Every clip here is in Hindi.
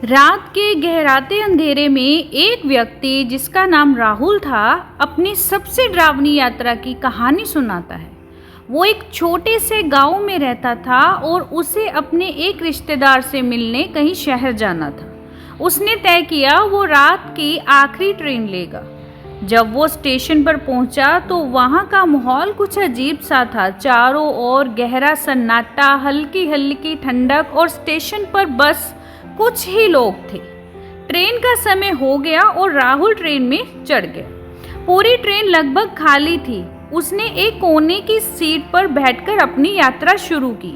रात के गहराते अंधेरे में एक व्यक्ति जिसका नाम राहुल था अपनी सबसे डरावनी यात्रा की कहानी सुनाता है। वो एक छोटे से गांव में रहता था और उसे अपने एक रिश्तेदार से मिलने कहीं शहर जाना था। उसने तय किया वो रात की आखिरी ट्रेन लेगा। जब वो स्टेशन पर पहुंचा तो वहां का माहौल कुछ अजीब सा था। चारों ओर गहरा सन्नाटा, हल्की हल्की ठंडक और स्टेशन पर बस कुछ ही लोग थे। ट्रेन का समय हो गया और राहुल ट्रेन में चढ़ गया। पूरी ट्रेन लगभग खाली थी। उसने एक कोने की सीट पर बैठकर अपनी यात्रा शुरू की।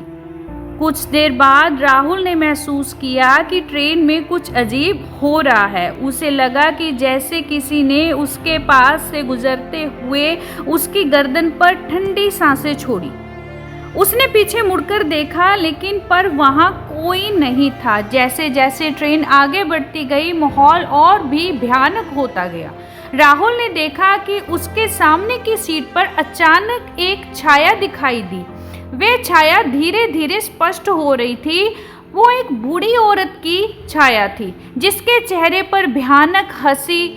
कुछ देर बाद राहुल ने महसूस किया कि ट्रेन में कुछ अजीब हो रहा है। उसे लगा कि जैसे किसी ने उसके पास से गुजरते हुए उसकी गर्दन पर ठंडी सांसें छोड़ी। उसने पीछे मुड़कर देखा लेकिन पर वहां कोई नहीं था। जैसे जैसे ट्रेन आगे बढ़ती गई माहौल और भी भयानक होता गया। राहुल ने देखा कि उसके सामने की सीट पर अचानक एक छाया दिखाई दी। वह छाया धीरे धीरे स्पष्ट हो रही थी। वो एक बूढ़ी औरत की छाया थी जिसके चेहरे पर भयानक हंसी।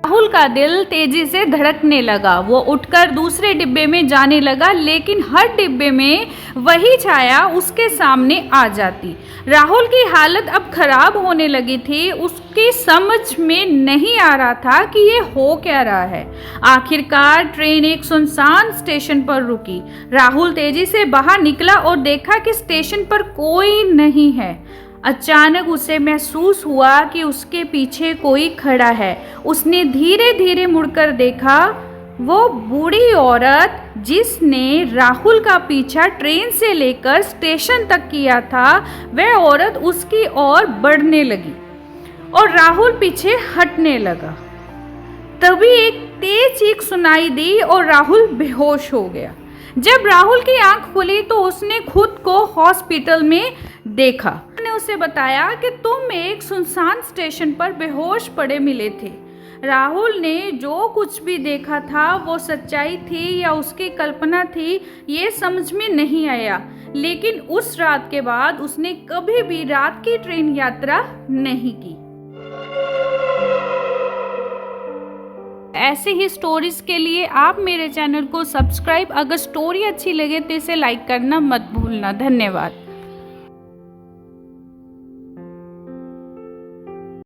राहुल का दिल तेजी से धड़कने लगा। वो उठकर दूसरे डिब्बे में जाने लगा लेकिन हर डिब्बे में वही छाया उसके सामने आ जाती। राहुल की हालत अब खराब होने लगी थी। उसकी समझ में नहीं आ रहा था कि ये हो क्या रहा है। आखिरकार ट्रेन एक सुनसान स्टेशन पर रुकी। राहुल तेजी से बाहर निकला और देखा कि स्टेशन पर कोई नहीं है। अचानक उसे महसूस हुआ कि उसके पीछे कोई खड़ा है। उसने धीरे धीरे मुड़कर देखा। वो बूढ़ी औरत जिसने राहुल का पीछा ट्रेन से लेकर स्टेशन तक किया था, वह औरत उसकी ओर बढ़ने लगी और राहुल पीछे हटने लगा। तभी एक तेज चीख सुनाई दी और राहुल बेहोश हो गया। जब राहुल की आंख खुली तो उसने खुद को हॉस्पिटल में देखा। ने उसे बताया कि तुम एक सुनसान स्टेशन पर बेहोश पड़े मिले थे। राहुल ने जो कुछ भी देखा था वो सच्चाई थी या उसकी कल्पना थी, ये समझ में नहीं आया। लेकिन उस रात के बाद उसने कभी भी रात की ट्रेन यात्रा नहीं की। ऐसे ही स्टोरीज के लिए आप मेरे चैनल को सब्सक्राइब, अगर स्टोरी अच्छी लगे तो इसे लाइक करना मत भूलना। धन्यवाद।